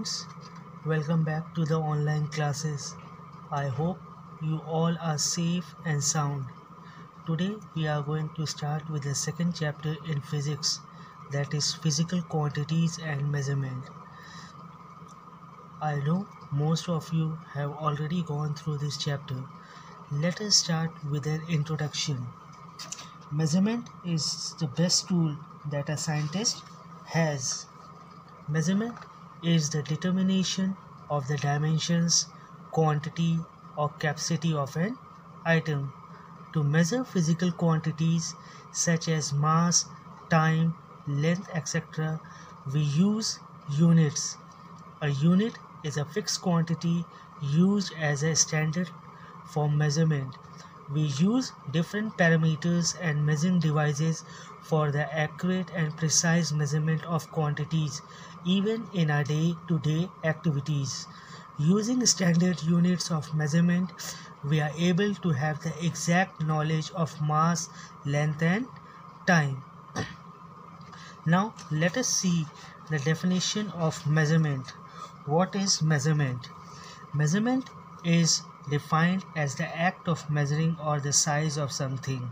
students, welcome back to the online classes. I hope you all are safe and sound. Today we are going to start with the second chapter in physics, that is physical quantities and measurement. I know most of you have already gone through this chapter. Let us start with an introduction. Measurement is the best tool that a scientist has. Measurement is the determination of the dimensions, quantity, or capacity of an item. To measure physical quantities such as mass, time, length, etc., we use units. A unit is a fixed quantity used as a standard for measurement. We use different parameters and measuring devices for the accurate and precise measurement of quantities, even in our day-to-day activities. Using standard units of measurement, we are able to have the exact knowledge of mass, length, and time. Now, let us see the definition of measurement. What is measurement? Measurement is defined as the act of measuring or the size of something.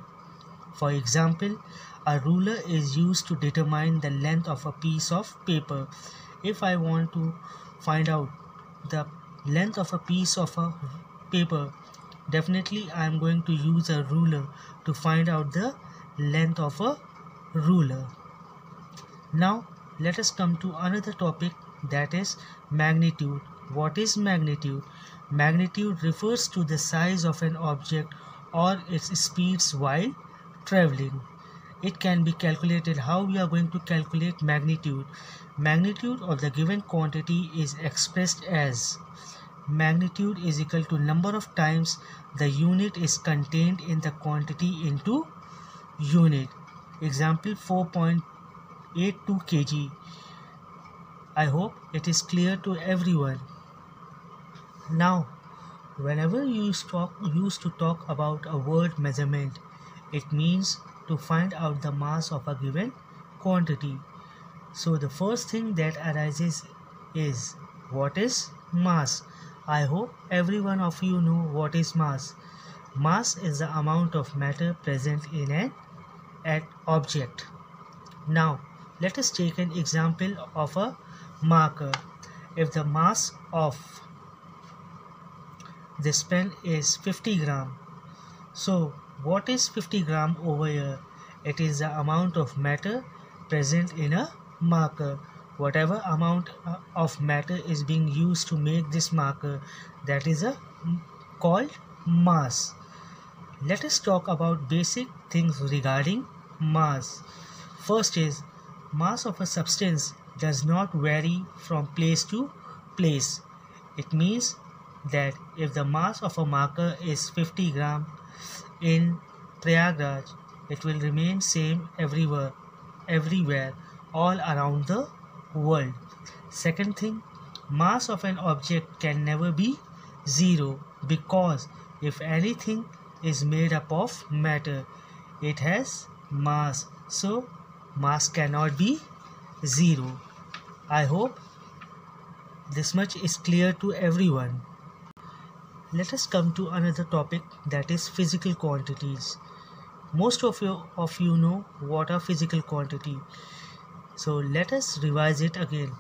For example, a ruler is used to determine the length of a piece of paper. If I want to find out the length of a piece of a paper, definitely I am going to use a ruler to find out the length of a ruler. Now let us come to another topic, that is magnitude. What is magnitude? Magnitude refers to the size of an object or its speeds while traveling. It can be calculated. How we are going to calculate magnitude? Magnitude of the given quantity is expressed as magnitude is equal to number of times the unit is contained in the quantity into unit. Example 4.82 kg. I hope it is clear to everyone. Now, whenever you used to talk about a word measurement, it means to find out the mass of a given quantity. So the first thing that arises is, what is mass? I hope every one of you know what is mass. Mass is the amount of matter present in an object. Now, let us take an example of a marker. If the mass of this pen is 50 gram, so what is 50 gram over here? It is the amount of matter present in a marker. Whatever amount of matter is being used to make this marker, that is called mass. Let us talk about basic things regarding mass. First is, mass of a substance does not vary from place to place. It means that if the mass of a marker is 50 gram in Prayagraj, it will remain same everywhere, all around the world. Second thing, mass of an object can never be zero, because if anything is made up of matter, it has mass, so mass cannot be zero. I hope this much is clear to everyone. Let us come to another topic, that is physical quantities. Most of you know what are physical quantity. So let us revise it again.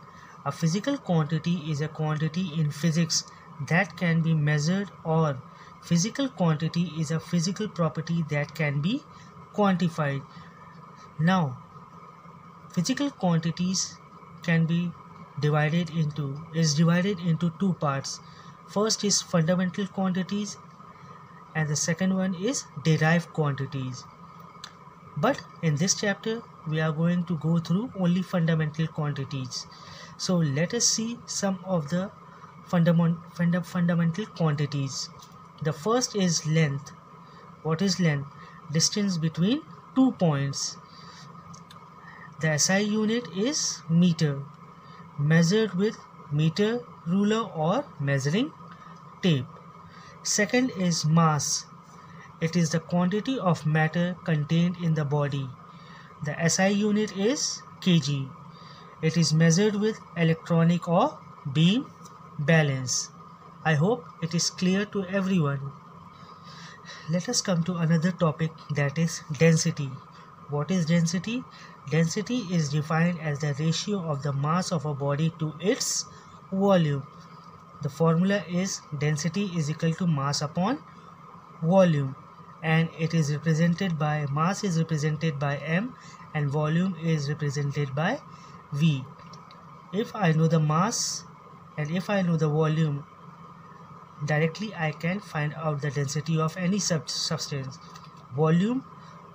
A physical quantity is a quantity in physics that can be measured, or physical quantity is a physical property that can be quantified. Now, physical quantities can be divided into two parts. First is fundamental quantities and the second one is derived quantities. But in this chapter we are going to go through only fundamental quantities. So let us see some of the fundamental quantities. The first is length. What is length? Distance between 2 points. The SI unit is meter, measured with meter, ruler or measuring tape. Second is mass. It is the quantity of matter contained in the body. The SI unit is kg. It is measured with electronic or beam balance. I hope it is clear to everyone. Let us come to another topic, that is density. What is density? Density is defined as the ratio of the mass of a body to its volume. The formula is density is equal to mass upon volume, and it is represented by, mass is represented by m and volume is represented by v. If I know the mass and if I know the volume, directly I can find out the density of any substance. Volume,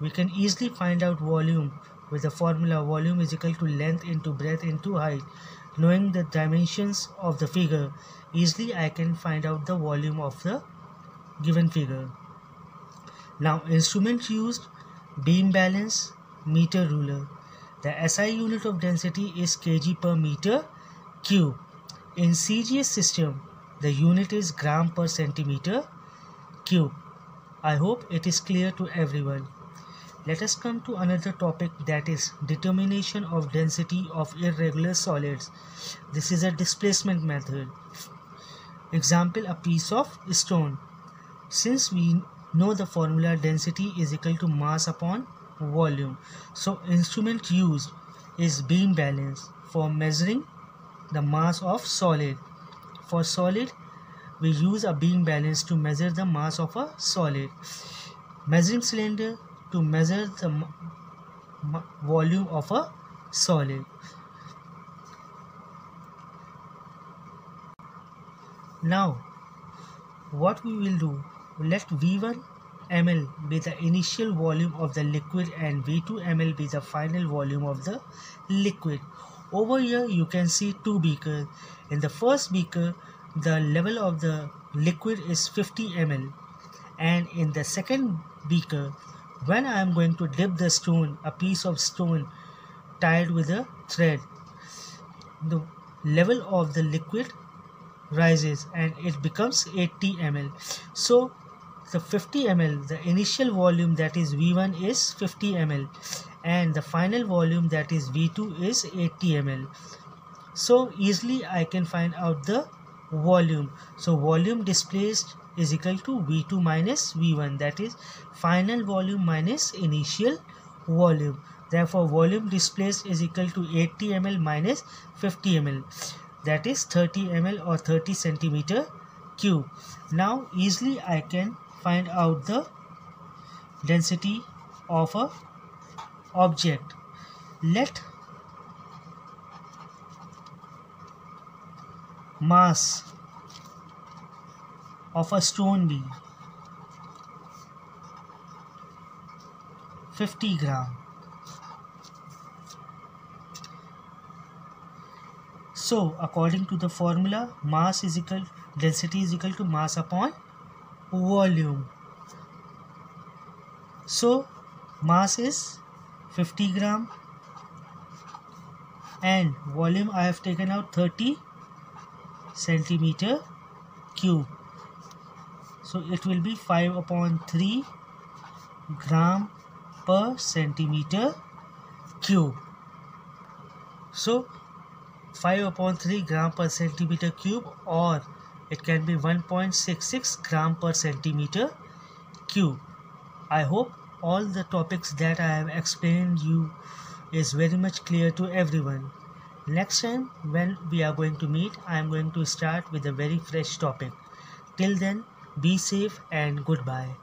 we can easily find out volume with the formula volume is equal to length into breadth into height. Knowing the dimensions of the figure, easily I can find out the volume of the given figure. Now instrument used, beam balance, meter ruler. The SI unit of density is kg per meter cube. In CGS system, the unit is gram per centimeter cube. I hope it is clear to everyone. Let us come to another topic, that is determination of density of irregular solids. This is a displacement method. Example, a piece of stone. Since we know the formula density is equal to mass upon volume, so instrument used is beam balance for measuring the mass of solid. For solid, we use a beam balance to measure the mass of a solid. Measuring cylinder to measure the volume of a solid. Now, what we will do, let V1 ml be the initial volume of the liquid and V2 ml be the final volume of the liquid. Over here you can see two beakers. In the first beaker, the level of the liquid is 50 ml, and in the second beaker, when I am going to dip the stone, a piece of stone tied with a thread, the level of the liquid rises and it becomes 80 ml. So the 50 ml, the initial volume, that is V1 is 50 ml, and the final volume, that is V2 is 80 ml. So easily I can find out the volume. So volume displaced is equal to V2 minus V1, that is final volume minus initial volume. Therefore volume displaced is equal to 80 ml minus 50 ml, that is 30 ml or 30 centimeter cube. Now easily I can find out the density of a object. Let mass of a stone be 50 gram. So according to the formula, mass is equal, density is equal to mass upon volume. So mass is 50 gram and volume I have taken out 30 centimeter cube. So it will be 5/3 gram per centimeter cube. So 5/3 gram per centimeter cube, or it can be 1.66 gram per centimeter cube. I hope all the topics that I have explained you is very much clear to everyone. Next time when we are going to meet, I am going to start with a very fresh topic. Till then, be safe and goodbye.